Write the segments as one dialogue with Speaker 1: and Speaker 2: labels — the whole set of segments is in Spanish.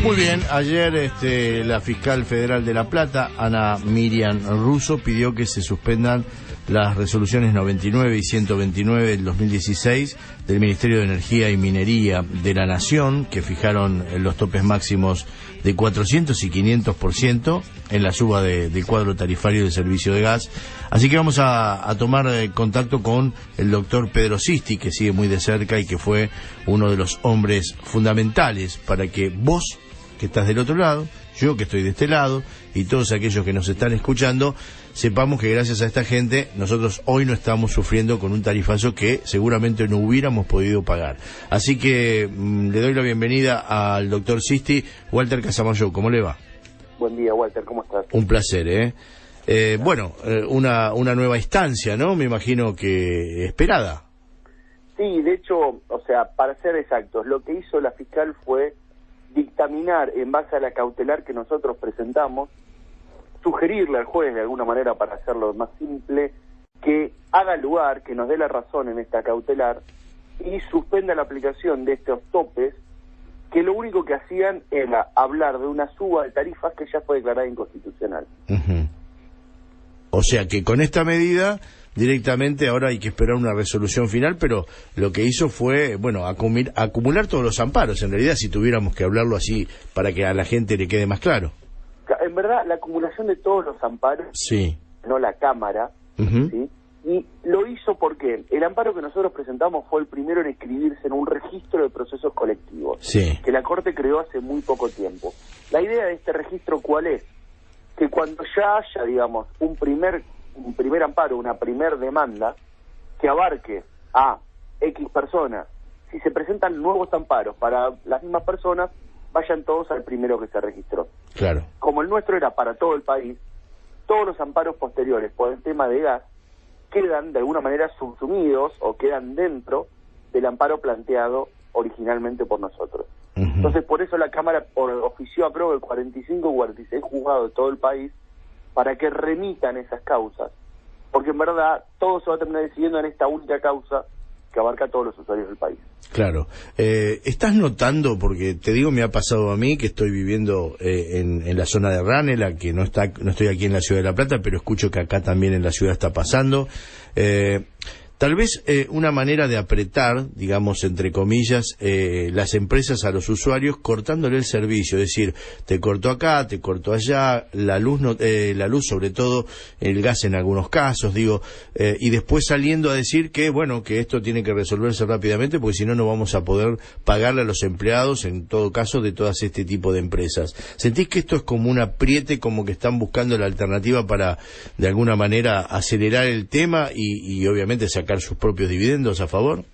Speaker 1: Muy bien, ayer la fiscal federal de La Plata, Ana Miriam Russo, pidió que se suspendan las resoluciones 99 y 129 del 2016 del Ministerio de Energía y Minería de la Nación, que fijaron los topes máximos de 400 y 500% en la suba del cuadro tarifario del servicio de gas. Así que vamos a tomar contacto con el doctor Pedro Sisti, que sigue muy de cerca y que fue uno de los hombres fundamentales para que vos, que estás del otro lado, yo que estoy de este lado, y todos aquellos que nos están escuchando, sepamos que gracias a esta gente nosotros hoy no estamos sufriendo con un tarifazo que seguramente no hubiéramos podido pagar. Así que le doy la bienvenida al doctor Sisti. Walter Casamayo, ¿cómo le va?
Speaker 2: Buen día, Walter, ¿cómo estás?
Speaker 1: Un placer, una nueva instancia, ¿no? Me imagino que esperada.
Speaker 2: Sí, de hecho, o sea, para ser exactos, lo que hizo la fiscal fue dictaminar en base a la cautelar que nosotros presentamos, sugerirle al juez de alguna manera, para hacerlo más simple, que haga lugar, que nos dé la razón en esta cautelar y suspenda la aplicación de estos topes, que lo único que hacían era hablar de una suba de tarifas que ya fue declarada inconstitucional.
Speaker 1: Uh-huh. O sea que con esta medida directamente ahora hay que esperar una resolución final, pero lo que hizo fue, bueno, acumular todos los amparos, en realidad, si tuviéramos que hablarlo así para que a la gente le quede más claro.
Speaker 2: En verdad, la acumulación de todos los amparos,
Speaker 1: sí,
Speaker 2: no la Cámara,
Speaker 1: uh-huh,
Speaker 2: ¿sí? Y lo hizo porque el amparo que nosotros presentamos fue el primero en inscribirse en un registro de procesos colectivos,
Speaker 1: sí,
Speaker 2: que la Corte creó hace muy poco tiempo. La idea de este registro, ¿cuál es? Que cuando ya haya, digamos, un primer amparo, una primer demanda, que abarque a X personas, si se presentan nuevos amparos para las mismas personas, vayan todos al primero que se registró.
Speaker 1: Claro.
Speaker 2: Como el nuestro era para todo el país, todos los amparos posteriores por el tema de gas quedan de alguna manera subsumidos o quedan dentro del amparo planteado originalmente por nosotros. Uh-huh. Entonces, por eso la Cámara ofició a creo de 45 o 46 juzgados de todo el país para que remitan esas causas, porque en verdad todo se va a terminar decidiendo en esta única causa que abarca a todos los usuarios del país.
Speaker 1: Claro. ¿Estás notando, porque te digo, me ha pasado a mí, que estoy viviendo en la zona de Ranela, que no estoy aquí en la ciudad de La Plata, pero escucho que acá también en la ciudad está pasando, tal vez una manera de apretar, digamos, entre comillas, las empresas a los usuarios cortándole el servicio, es decir, te cortó acá, te cortó allá, la luz sobre todo, el gas en algunos casos, y después saliendo a decir que, bueno, que esto tiene que resolverse rápidamente porque si no, no vamos a poder pagarle a los empleados, en todo caso, de todas este tipo de empresas. ¿Sentís que esto es como un apriete, como que están buscando la alternativa para, de alguna manera, acelerar el tema y obviamente sacar sus propios dividendos a favor?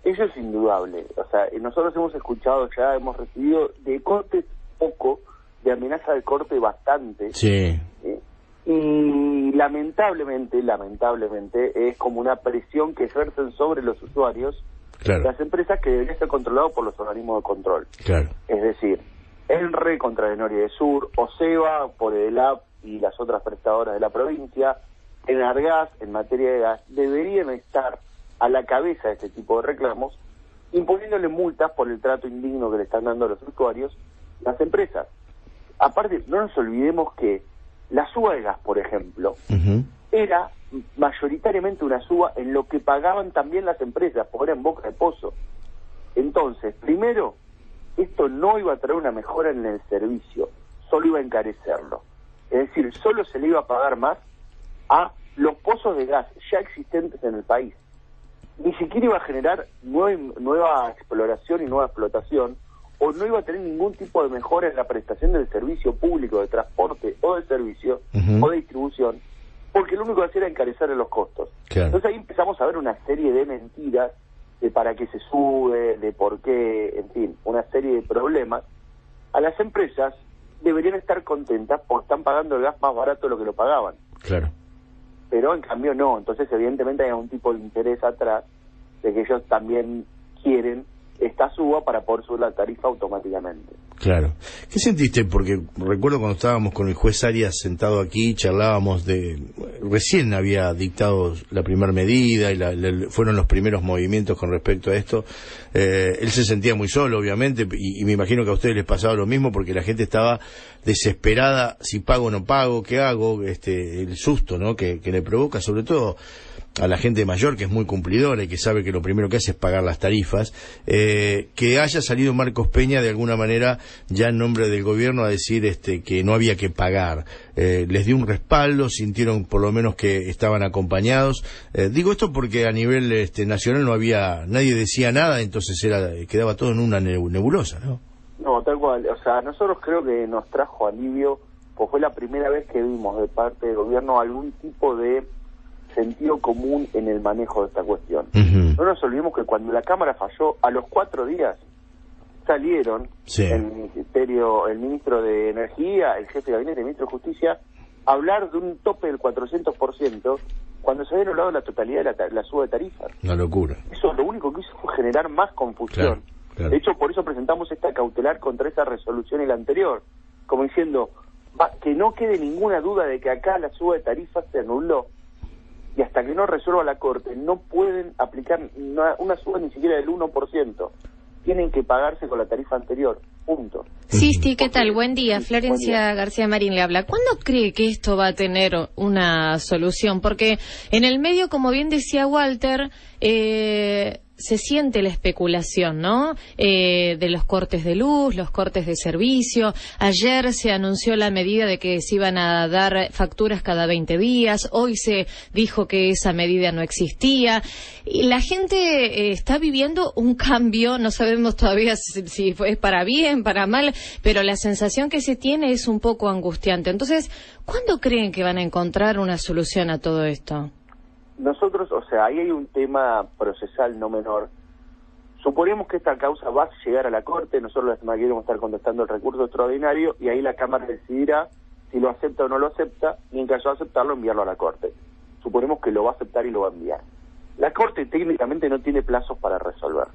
Speaker 2: Eso es indudable. O sea, nosotros hemos escuchado ya, hemos recibido de corte poco, de amenaza de corte bastante.
Speaker 1: Sí.
Speaker 2: Y lamentablemente es como una presión que ejercen sobre los usuarios,
Speaker 1: claro,
Speaker 2: las empresas, que deberían ser controladas por los organismos de control.
Speaker 1: Claro.
Speaker 2: Es decir, ENRE contra Denoria de Sur, OSEBA por el AP y las otras prestadoras de la provincia, Enargas, en materia de gas, deberían estar a la cabeza de este tipo de reclamos, imponiéndole multas por el trato indigno que le están dando a los usuarios las empresas. Aparte, no nos olvidemos que la suba de gas, por ejemplo, uh-huh, era mayoritariamente una suba en lo que pagaban también las empresas, porque era en boca de pozo. Entonces, primero, esto no iba a traer una mejora en el servicio, solo iba a encarecerlo. Es decir, solo se le iba a pagar más a los pozos de gas ya existentes en el país. Ni siquiera iba a generar nueva exploración y nueva explotación, o no iba a tener ningún tipo de mejora en la prestación del servicio público de transporte o de servicio, uh-huh, o de distribución, porque lo único que hacía era encarecer los costos. Claro. Entonces ahí empezamos a ver una serie de mentiras de para qué se sube, de por qué, en fin, una serie de problemas. A las empresas deberían estar contentas porque están pagando el gas más barato de lo que lo pagaban.
Speaker 1: Claro.
Speaker 2: Pero en cambio no, entonces evidentemente hay un tipo de interés atrás de que ellos también quieren esta suba para poder subir la tarifa automáticamente.
Speaker 1: Claro. ¿Qué sentiste? Porque recuerdo cuando estábamos con el juez Arias sentado aquí, charlábamos recién había dictado la primera medida y fueron los primeros movimientos con respecto a esto. Él se sentía muy solo, obviamente, y me imagino que a ustedes les pasaba lo mismo porque la gente estaba desesperada, si pago o no pago, ¿qué hago? El susto, ¿no? Que le provoca, sobre todo a la gente mayor, que es muy cumplidora y que sabe que lo primero que hace es pagar las tarifas, que haya salido Marcos Peña de alguna manera ya en nombre del gobierno a decir que no había que pagar. Les dio un respaldo, sintieron por lo menos que estaban acompañados. Digo esto porque a nivel nacional nadie decía nada, entonces quedaba todo en una nebulosa, ¿no?
Speaker 2: No, tal cual. O sea, nosotros creo que nos trajo alivio, pues fue la primera vez que vimos de parte del gobierno algún tipo de sentido común en el manejo de esta cuestión. No nos olvidemos que cuando la Cámara falló, a los 4 días salieron el ministro de Energía, el jefe de gabinete, el ministro de Justicia, a hablar de un tope del 400% cuando se había anulado la totalidad de la suba de tarifas.
Speaker 1: Una locura.
Speaker 2: Eso lo único que hizo fue generar más confusión. Claro. De hecho, por eso presentamos esta cautelar contra esa resolución y la anterior, como diciendo que no quede ninguna duda de que acá la suba de tarifas se anuló, y hasta que no resuelva la Corte no pueden aplicar una suba ni siquiera del 1%. Tienen que pagarse con la tarifa anterior, punto.
Speaker 3: Sí, ¿qué tal? Buen día. Florencia García Marín le habla. ¿Cuándo cree que esto va a tener una solución? Porque en el medio, como bien decía Walter, se siente la especulación, ¿no? De los cortes de luz, los cortes de servicio. Ayer se anunció la medida de que se iban a dar facturas cada 20 días. Hoy se dijo que esa medida no existía. Y la gente está viviendo un cambio. No sabemos todavía si es para bien, para mal, pero la sensación que se tiene es un poco angustiante. Entonces, ¿cuándo creen que van a encontrar una solución a todo esto?
Speaker 2: Nosotros, o sea, ahí hay un tema procesal no menor. Suponemos que esta causa va a llegar a la Corte, nosotros la semana que viene vamos a estar contestando el recurso extraordinario y ahí la Cámara decidirá si lo acepta o no lo acepta y en caso de aceptarlo enviarlo a la Corte. Suponemos que lo va a aceptar y lo va a enviar. La Corte técnicamente no tiene plazos para resolver,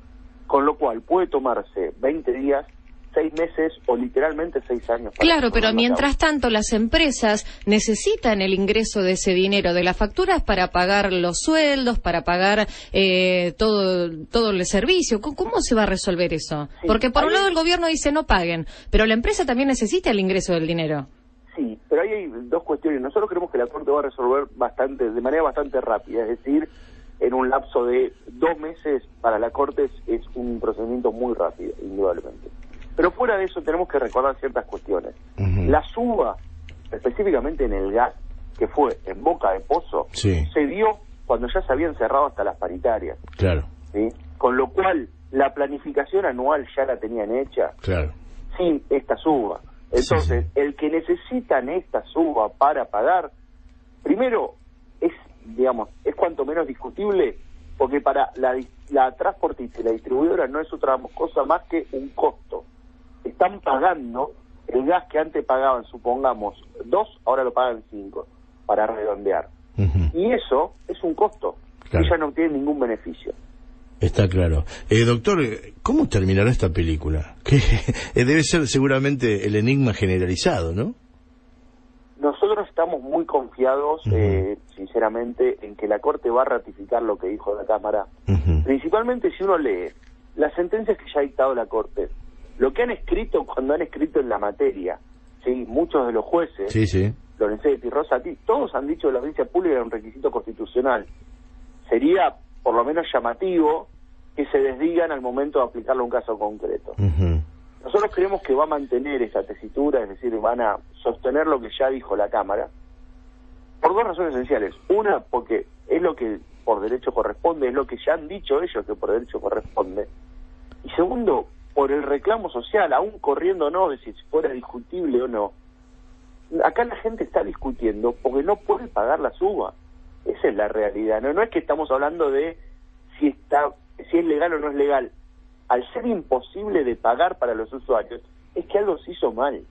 Speaker 2: con lo cual puede tomarse 20 días, 6 meses o literalmente 6 años.
Speaker 3: Claro, pero mientras tanto las empresas necesitan el ingreso de ese dinero de las facturas para pagar los sueldos, para pagar todo el servicio. ¿Cómo se va a resolver eso? Sí, porque por un lado el gobierno dice no paguen, pero la empresa también necesita el ingreso del dinero.
Speaker 2: Sí, pero ahí hay dos cuestiones. Nosotros creemos que la Corte va a resolver de manera bastante rápida, es decir, en un lapso de 2 meses para la Corte es un procedimiento muy rápido, indudablemente. Pero fuera de eso tenemos que recordar ciertas cuestiones. La suba, específicamente en el gas, que fue en Boca de Pozo, se dio cuando ya se habían cerrado hasta las paritarias.
Speaker 1: Claro.
Speaker 2: ¿Sí? Con lo cual, la planificación anual ya la tenían hecha sin esta suba. Entonces, el que necesitan esta suba para pagar, primero, es cuanto menos discutible, porque para la transportista y la distribuidora no es otra cosa más que un costo. Están pagando el gas que antes pagaban, supongamos, 2, ahora lo pagan 5, para redondear. Y eso es un costo, y ya no obtienen ningún beneficio.
Speaker 1: Está claro. Doctor, ¿cómo terminará esta película? Que debe ser seguramente el enigma generalizado, ¿no?
Speaker 2: Nosotros estamos muy confiados, sinceramente, en que la Corte va a ratificar lo que dijo la Cámara. Principalmente si uno lee las sentencias que ya ha dictado la Corte, lo que han escrito cuando han escrito en la materia, ¿sí? Muchos de los jueces, Lorenzetti, Rosati, todos han dicho que la audiencia pública era un requisito constitucional. Sería, por lo menos, llamativo que se desdigan al momento de aplicarlo a un caso concreto. Nosotros creemos que va a mantener esa tesitura, es decir, van a sostener lo que ya dijo la Cámara, por 2 razones esenciales. Una, porque es lo que por derecho corresponde, es lo que ya han dicho ellos que por derecho corresponde. Y segundo, por el reclamo social, aún corriendo o no, de si fuera discutible o no. Acá la gente está discutiendo porque no puede pagar la suba. Esa es la realidad. No es que estamos hablando de si es legal o no es legal. Al ser imposible de pagar para los usuarios, es que algo se hizo mal.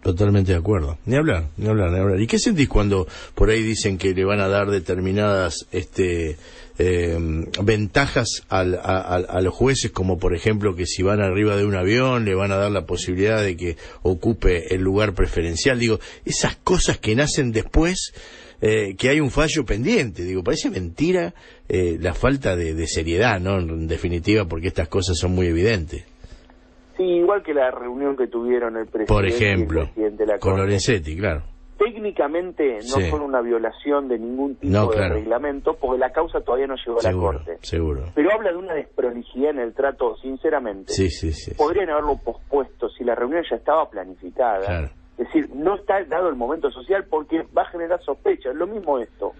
Speaker 1: Totalmente de acuerdo. Ni hablar, ni hablar, ni hablar. ¿Y qué sentís cuando por ahí dicen que le van a dar determinadas ventajas a los jueces, como por ejemplo que si van arriba de un avión le van a dar la posibilidad de que ocupe el lugar preferencial? Digo, esas cosas que nacen después que hay un fallo pendiente. Digo, parece mentira la falta de seriedad, ¿no? En definitiva, porque estas cosas son muy evidentes.
Speaker 2: Sí, igual que la reunión que tuvieron el presidente,
Speaker 1: por ejemplo,
Speaker 2: y el presidente de la
Speaker 1: con
Speaker 2: Corte.
Speaker 1: Lorenzetti, claro.
Speaker 2: Técnicamente no
Speaker 1: Sí.
Speaker 2: fue una violación de ningún tipo
Speaker 1: No,
Speaker 2: de
Speaker 1: claro.
Speaker 2: reglamento, porque la causa todavía no llegó a la Corte.
Speaker 1: Seguro.
Speaker 2: Pero habla de una desprolijidad en el trato, sinceramente.
Speaker 1: Sí.
Speaker 2: Podrían haberlo pospuesto si la reunión ya estaba planificada.
Speaker 1: Claro.
Speaker 2: Es decir, no está dado el momento social porque va a generar sospechas. Lo mismo esto.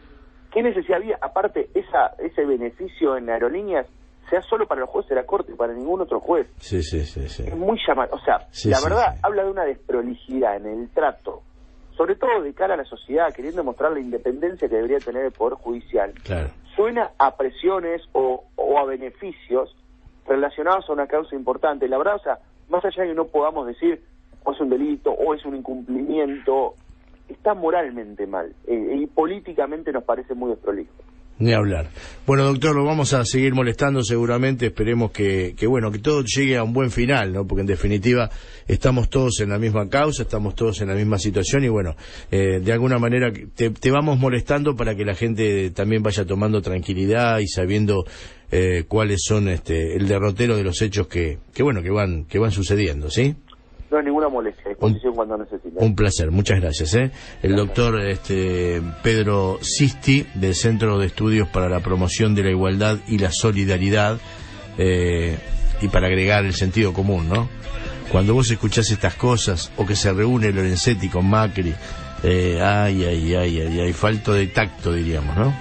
Speaker 2: ¿Qué necesidad había? Aparte, ese beneficio en aerolíneas sea solo para los jueces de la Corte, para ningún otro juez.
Speaker 1: Sí.
Speaker 2: Es muy llamativo. O sea,
Speaker 1: Sí,
Speaker 2: la
Speaker 1: sí,
Speaker 2: verdad,
Speaker 1: sí.
Speaker 2: habla de una desprolijidad en el trato, sobre todo de cara a la sociedad, queriendo mostrar la independencia que debería tener el Poder Judicial.
Speaker 1: Claro.
Speaker 2: Suena a presiones o a beneficios relacionados a una causa importante. La verdad, o sea, más allá de que no podamos decir o es un delito o es un incumplimiento, está moralmente mal y políticamente nos parece muy desprolijo.
Speaker 1: Ni hablar. Bueno, doctor, lo vamos a seguir molestando seguramente. Esperemos que todo llegue a un buen final, ¿no? Porque en definitiva estamos todos en la misma causa, estamos todos en la misma situación y bueno, de alguna manera te vamos molestando para que la gente también vaya tomando tranquilidad y sabiendo cuáles son el derrotero de los hechos que van sucediendo, ¿sí?
Speaker 2: No hay ninguna molestia, disposición cuando necesite.
Speaker 1: Un placer, muchas gracias. El doctor Pedro Sisti, del Centro de Estudios para la Promoción de la Igualdad y la Solidaridad, y para agregar el sentido común, ¿no? Cuando vos escuchás estas cosas, o que se reúne Lorenzetti con Macri, ay, falto de tacto, diríamos, ¿no?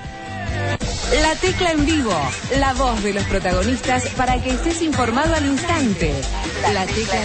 Speaker 4: La Tecla en vivo, la voz de los protagonistas para que estés informado al instante. La Tecla en